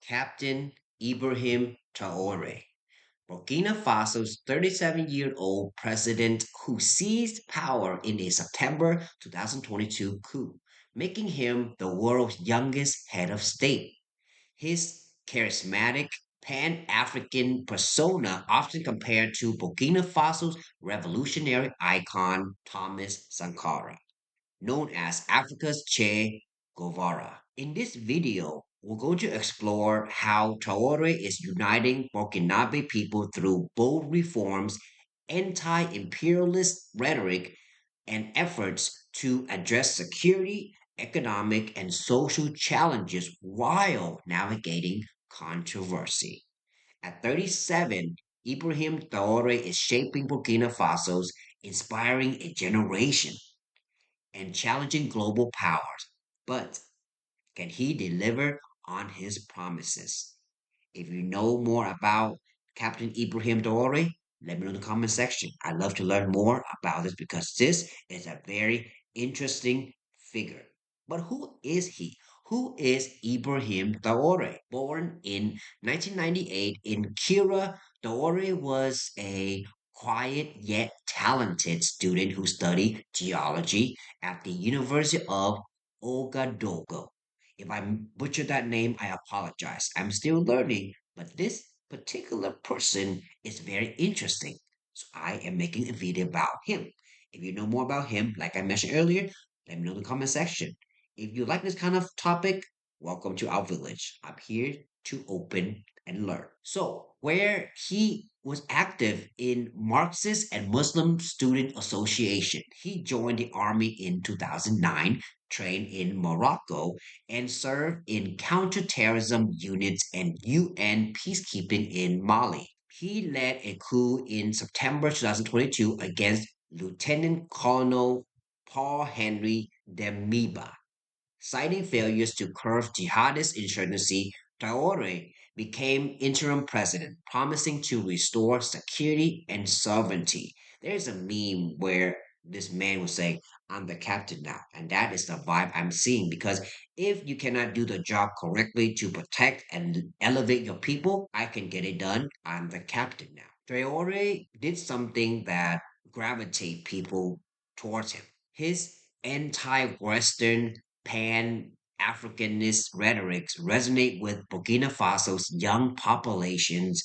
Captain Ibrahim Traoré, Burkina Faso's 37-year-old president who seized power in a September 2022 coup, making him the world's youngest head of state. His charismatic Pan African persona often compared to Burkina Faso's revolutionary icon Thomas Sankara, known as Africa's Che Guevara. In this video, we're going to explore how Traore is uniting Burkinabe people through bold reforms, anti-imperialist rhetoric, and efforts to address security, economic, and social challenges while navigating controversy. At 37, Ibrahim Traore is shaping Burkina Faso's, inspiring a generation and challenging global powers. But can he deliver on his promises? If you know more about Captain Ibrahim Traore, let me know in the comment section. I'd love to learn more about this because this is a very interesting figure. But who is he? Who is Ibrahim Traore? Born in 1998 in Kira, Traore was a quiet yet talented student who studied geology at the University of Ouagadougou. If I butchered that name, I apologize. I'm still learning, but this particular person is very interesting. So I am making a video about him. If you know more about him, like I mentioned earlier, let me know in the comment section. If you like this kind of topic, welcome to our village. I'm here to open and learn. So, where he was active in Marxist and Muslim Student Association, he joined the army in 2009, trained in Morocco, and served in counterterrorism units and UN peacekeeping in Mali. He led a coup in September 2022 against Lieutenant Colonel Paul Henry Demiba. Citing failures to curb jihadist insurgency, Traore became interim president, promising to restore security and sovereignty. There's a meme where this man will say, I'm the captain now. And that is the vibe I'm seeing because if you cannot do the job correctly to protect and elevate your people, I can get it done. I'm the captain now. Traore did something that gravitate people towards him. His anti-Western pan Africanist rhetorics resonate with Burkina Faso's young populations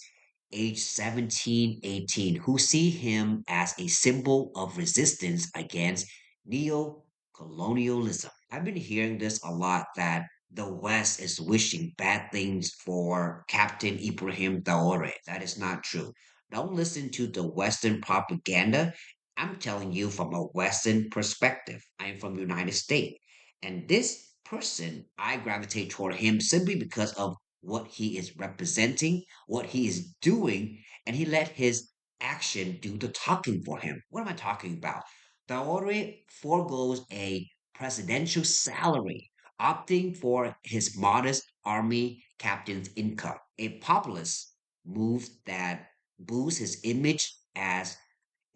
aged 17, 18, who see him as a symbol of resistance against neo-colonialism. I've been hearing this a lot that the West is wishing bad things for Captain Ibrahim Traore. That is not true. Don't listen to the Western propaganda. I'm telling you from a Western perspective. I'm from the United States. And this person, I gravitate toward him simply because of what he is representing, what he is doing, and he let his action do the talking for him. What am I talking about? Traore foregoes a presidential salary, opting for his modest army captain's income, a populist move that boosts his image as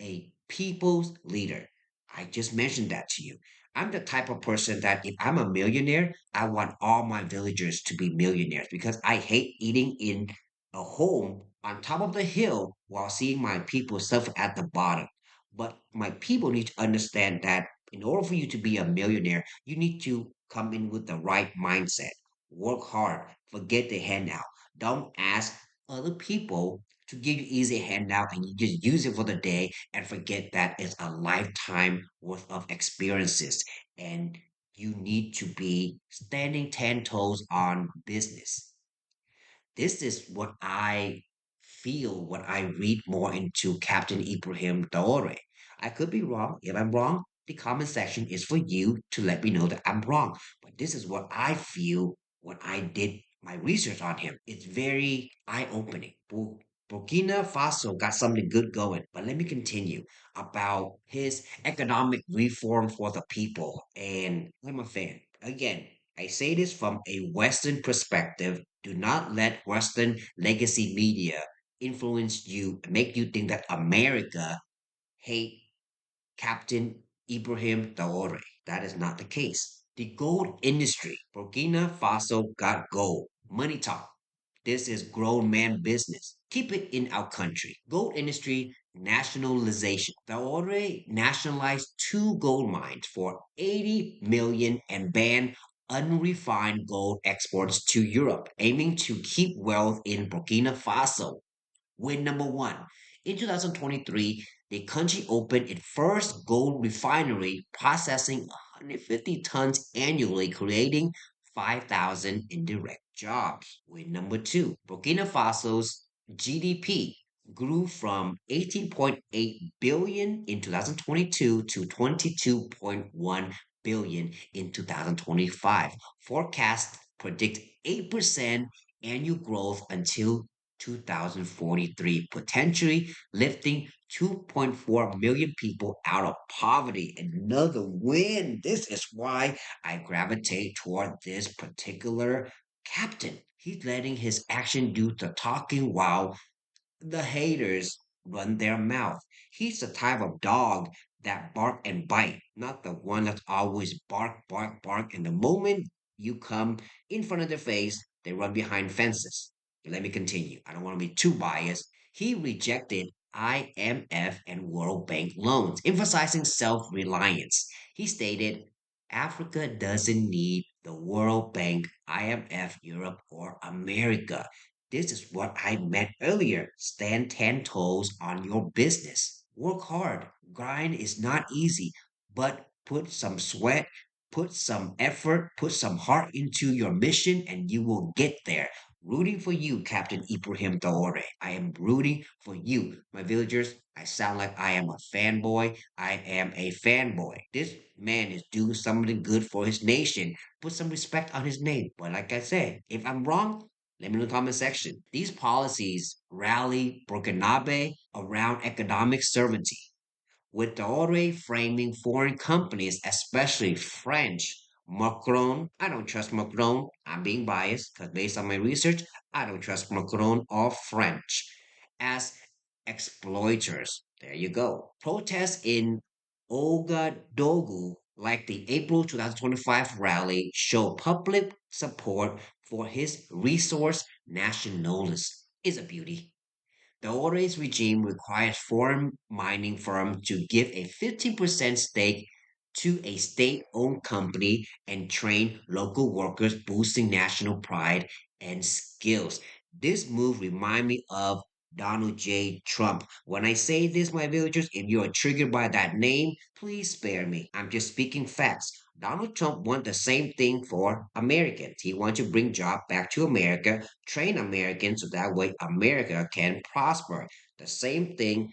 a people's leader. I just mentioned that to you. I'm the type of person that if I'm a millionaire, I want all my villagers to be millionaires because I hate eating in a home on top of the hill while seeing my people suffer at the bottom. But my people need to understand that in order for you to be a millionaire, you need to come in with the right mindset. Work hard, forget the handout. Don't ask other people to give you easy handout and you just use it for the day and forget that it's a lifetime worth of experiences and you need to be standing 10 toes on business. This is what I feel when I read more into Captain Ibrahim Traore. I could be wrong. If I'm wrong, the comment section is for you to let me know that I'm wrong. But this is what I feel when I did my research on him. It's very eye-opening. Burkina Faso got something good going, but let me continue about his economic reform for the people. And I'm a fan. Again, I say this from a Western perspective. Do not let Western legacy media influence you, make you think that America hate Captain Ibrahim Traore. That is not the case. The gold industry. Burkina Faso got gold. Money talk. This is grown man business. Keep it in our country. Gold industry nationalization. The already nationalized two gold mines for 80 million and banned unrefined gold exports to Europe, aiming to keep wealth in Burkina Faso. Win number one. In 2023, the country opened its first gold refinery, processing 150 tons annually, creating 5,000 indirect jobs. Win number two. Burkina Faso's GDP grew from 18.8 billion in 2022 to 22.1 billion in 2025. Forecasts predict 8% annual growth until 2043, potentially lifting 2.4 million people out of poverty. Another win. This is why I gravitate toward this particular captain. He's letting his action do the talking while the haters run their mouth. He's the type of dog that bark and bite, not the one that's always bark, bark, bark. And the moment you come in front of their face, they run behind fences. Let me continue. I don't want to be too biased. He rejected IMF and World Bank loans, emphasizing self reliance. He stated, Africa doesn't need the World Bank, IMF, Europe, or America. This is what I meant earlier. Stand 10 toes on your business. Work hard. Grind is not easy, but put some sweat, put some effort, put some heart into your mission, and you will get there. Rooting for you, Captain Ibrahim Traoré. I am rooting for you, my villagers. I sound like I am a fanboy. I am a fanboy. This man is doing something good for his nation. Put some respect on his name. But like I said, if I'm wrong, let me know in the comment section. These policies rally Burkinabe around economic sovereignty, with Traore framing foreign companies, especially French. Macron, I don't trust Macron. I'm being biased because based on my research, I don't trust Macron or French as exploiters. There you go. Protests in Ouagadougou, like the April 2025 rally, show public support for his resource nationalism. Is a beauty. The Ores regime requires foreign mining firms to give a 15% stake to a state-owned company and train local workers, boosting national pride and skills. This move reminds me of Donald J. Trump. When I say this, my villagers, if you are triggered by that name, please spare me. I'm just speaking facts. Donald Trump wants the same thing for Americans. He wants to bring jobs back to America, train Americans so that way America can prosper. The same thing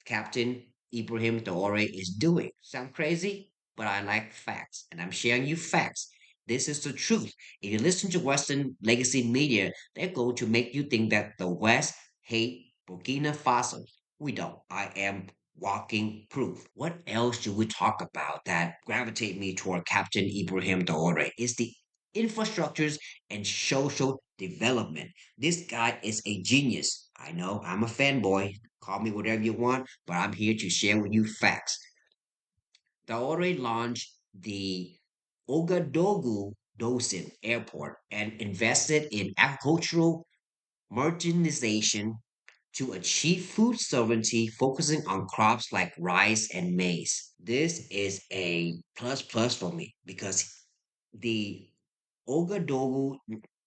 Captain Ibrahim Traoré is doing. Sound crazy? But I like facts, and I'm sharing you facts. This is the truth. If you listen to Western legacy media, they're going to make you think that the West hate Burkina Faso. We don't. I am walking proof. What else should we talk about that gravitate me toward Captain Ibrahim Traoré? Is the infrastructures and social development. This guy is a genius. I know I'm a fanboy. Call me whatever you want, but I'm here to share with you facts. Traore launched the Ouagadougou Dosin Airport and invested in agricultural modernization to achieve food sovereignty, focusing on crops like rice and maize. This is a plus plus for me because the Ouagadougou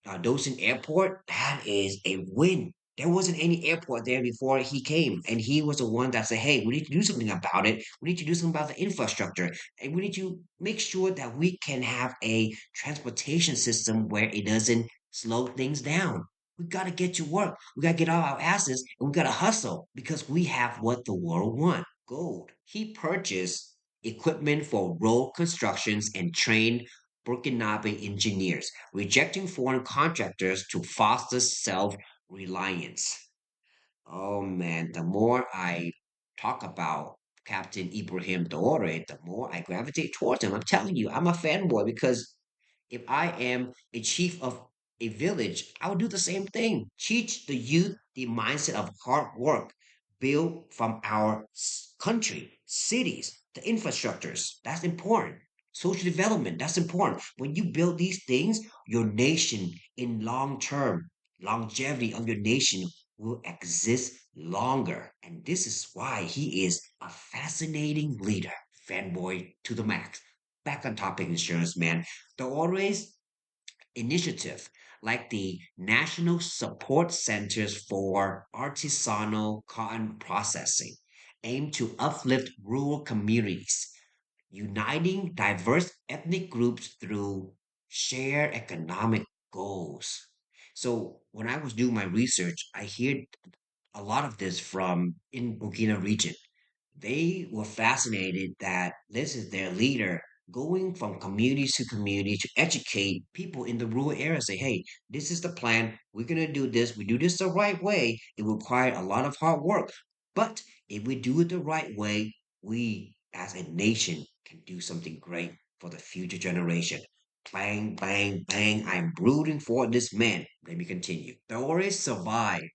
Dosen Airport, that is a win. There wasn't any airport there before he came, and he was the one that said, "Hey, we need to do something about it. We need to do something about the infrastructure, and we need to make sure that we can have a transportation system where it doesn't slow things down. We got to get to work. We got to get out our asses, and we got to hustle because we have what the world wants: gold." He purchased equipment for road constructions and trained Burkinabe engineers, rejecting foreign contractors to foster self reliance. Oh man, the more I talk about Captain Ibrahim Traoré, the more I gravitate towards him. I'm telling you, I'm a fanboy because if I am a chief of a village, I would do the same thing. Teach the youth the mindset of hard work, build from our country, cities, the infrastructures. That's important. Social development, that's important. When you build these things, your nation in long term, longevity of your nation will exist longer. And this is why he is a fascinating leader. Fanboy to the max. Back on topic insurance, man. The always initiative like the National Support Centers for Artisanal Cotton Processing aim to uplift rural communities, uniting diverse ethnic groups through shared economic goals. So when I was doing my research, I hear a lot of this from in Burkina region. They were fascinated that this is their leader going from community to community to educate people in the rural area. Say, hey, this is the plan. We're going to do this. We do this the right way. It will require a lot of hard work. But if we do it the right way, we as a nation can do something great for the future generation. Bang, bang, bang. I'm rooting for this man. Let me continue. The Warriors survived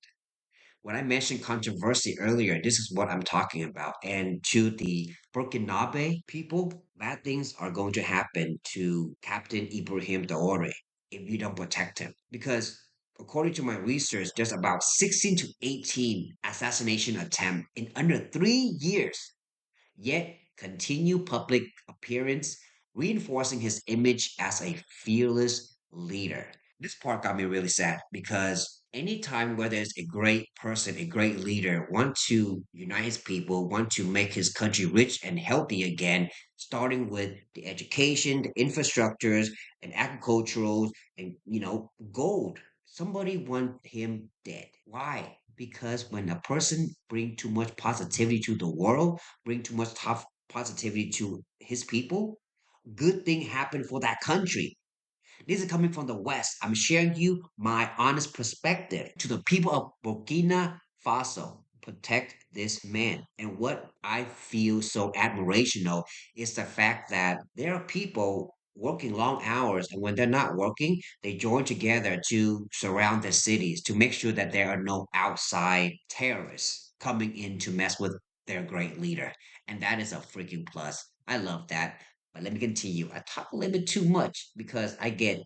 when I mentioned controversy earlier, this is what I'm talking about. And to the Burkinabe people, bad things are going to happen to Captain Ibrahim Traoré if you don't protect him. Because according to my research, there's about 16 to 18 assassination attempts in under 3 years, yet continue public appearance, reinforcing his image as a fearless leader. This part got me really sad because anytime where there's a great person, a great leader, want to unite his people, want to make his country rich and healthy again, starting with the education, the infrastructures, and agricultural, and gold. Somebody want him dead. Why? Because when a person bring too much positivity to the world, bring too much tough positivity to his people, good thing happen for that country. This is coming from the West. I'm sharing you my honest perspective to the people of Burkina Faso. Protect this man. And what I feel so admirational is the fact that there are people working long hours, and when they're not working, they join together to surround their cities to make sure that there are no outside terrorists coming in to mess with their great leader. And that is a freaking plus. I love that. But let me continue. I talk a little bit too much because I get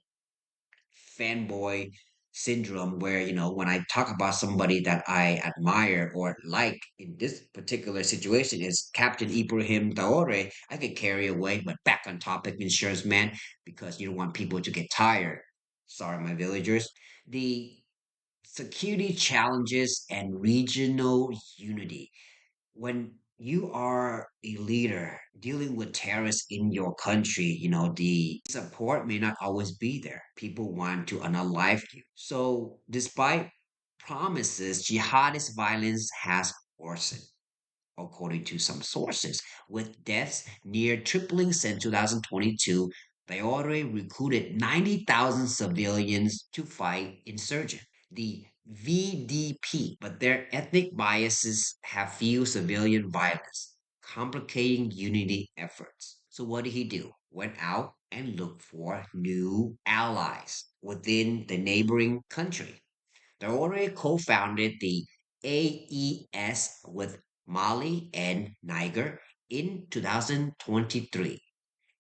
fanboy syndrome where, when I talk about somebody that I admire or like in this particular situation is Captain Ibrahim Traoré, I get carried away, but back on topic, insurance man, because you don't want people to get tired. Sorry, my villagers. The security challenges and regional unity when you are a leader dealing with terrorists in your country, the support may not always be there. People want to unalive you. So, despite promises, jihadist violence has worsened, according to some sources, with deaths near tripling since 2022. They already recruited 90,000 civilians to fight insurgents. The VDP, but their ethnic biases have fueled civilian violence, complicating unity efforts. So what did he do? Went out and looked for new allies within the neighboring country. They already co-founded the AES with Mali and Niger in 2023,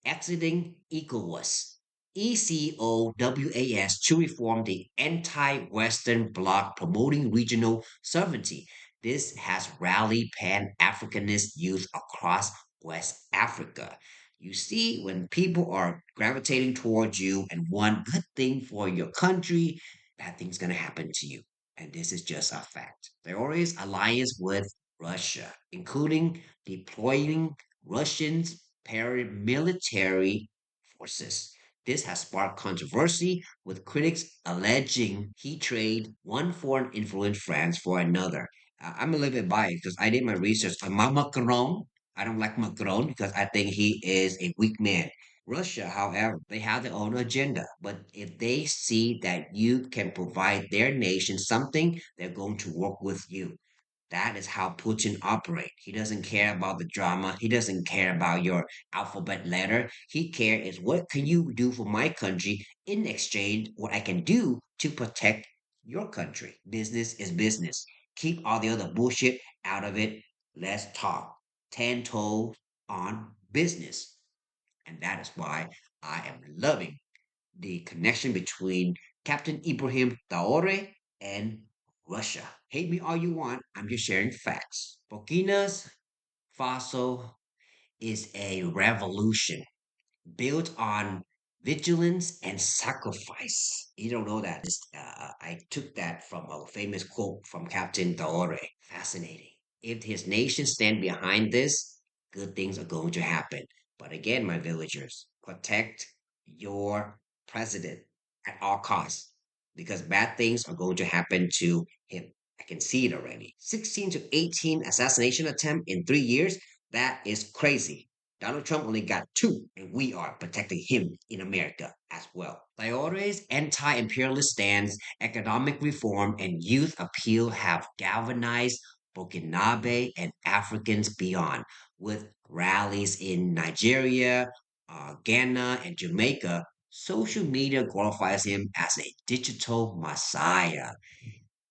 exiting ECOWAS. ECOWAS to reform the anti-Western bloc promoting regional sovereignty. This has rallied Pan-Africanist youth across West Africa. You see, when people are gravitating towards you and want good thing for your country, bad thing's gonna happen to you. And this is just a fact. There always alliance with Russia, including deploying Russians paramilitary forces. This has sparked controversy, with critics alleging he traded one foreign influence France for another. I'm a little bit biased because I did my research on Macron. I don't like Macron because I think he is a weak man. Russia, however, they have their own agenda. But if they see that you can provide their nation something, they're going to work with you. That is how Putin operates. He doesn't care about the drama. He doesn't care about your alphabet letter. He cares is what can you do for my country in exchange what I can do to protect your country. Business is business. Keep all the other bullshit out of it. Let's talk. 10 toes on business. And that is why I am loving the connection between Captain Ibrahim Traore and Russia. Hate me all you want. I'm just sharing facts. Burkina Faso is a revolution built on vigilance and sacrifice. You don't know that. I took that from a famous quote from Captain Traoré. Fascinating. If his nation stand behind this, good things are going to happen. But again, my villagers, protect your president at all costs because bad things are going to happen to him. I can see it already. 16 to 18 assassination attempt in 3 years. That is crazy. Donald Trump only got two, and we are protecting him in America as well. Traore's anti-imperialist stance, economic reform, and youth appeal have galvanized Burkinabe and Africans beyond, with rallies in Nigeria, Ghana, and Jamaica. Social media glorifies him as a digital messiah.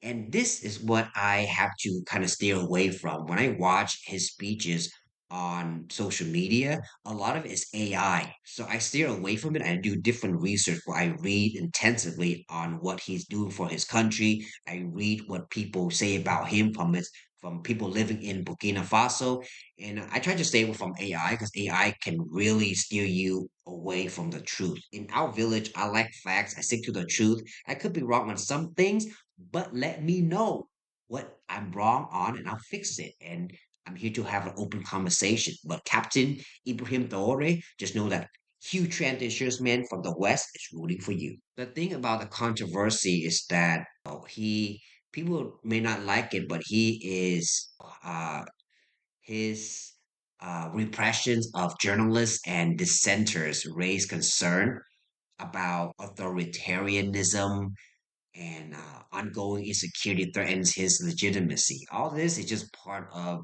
And this is what I have to kind of steer away from. When I watch his speeches on social media, a lot of it is AI. So I steer away from it. I do different research where I read intensively on what he's doing for his country. I read what people say about him from people living in Burkina Faso. And I try to stay away from AI because AI can really steer you away from the truth. In our village, I like facts. I stick to the truth. I could be wrong on some things, but let me know what I'm wrong on and I'll fix it. And I'm here to have an open conversation. But Captain Ibrahim Traoré, just know that huge transitions man from the West is rooting for you. The thing about the controversy is that he people may not like it, but he is his repressions of journalists and dissenters raise concern about authoritarianism and ongoing insecurity threatens his legitimacy. All this is just part of,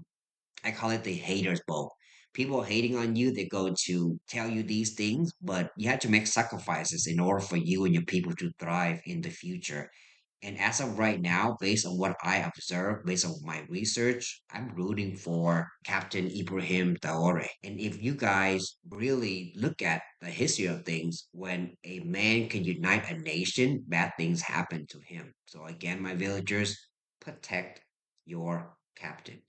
I call it the haters bowl. People are hating on you, they're going to tell you these things, but you have to make sacrifices in order for you and your people to thrive in the future. And as of right now, based on what I observe, based on my research, I'm rooting for Captain Ibrahim Traoré. And if you guys really look at the history of things, when a man can unite a nation, bad things happen to him. So again, my villagers, protect your captain.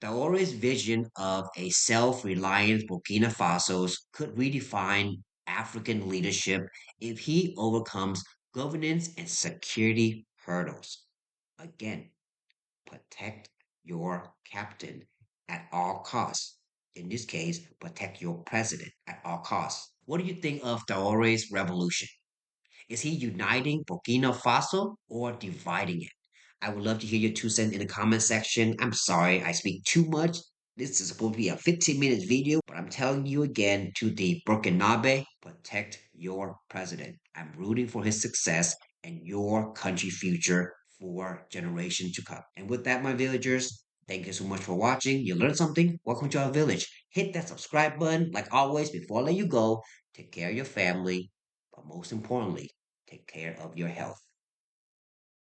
Traore's vision of a self-reliant Burkina Faso could redefine African leadership if he overcomes governance and security hurdles. Again, protect your captain at all costs. In this case, protect your president at all costs. What do you think of Traore's revolution? Is he uniting Burkina Faso or dividing it? I would love to hear your 2 cents in the comment section. I'm sorry I speak too much. This is supposed to be a 15 minutes video, but I'm telling you again to the Burkinabe, protect your president. I'm rooting for his success and your country future for generations to come. And with that, my villagers, thank you so much for watching. You learned something? Welcome to our village. Hit that subscribe button. Like always, before I let you go, take care of your family, but most importantly, take care of your health.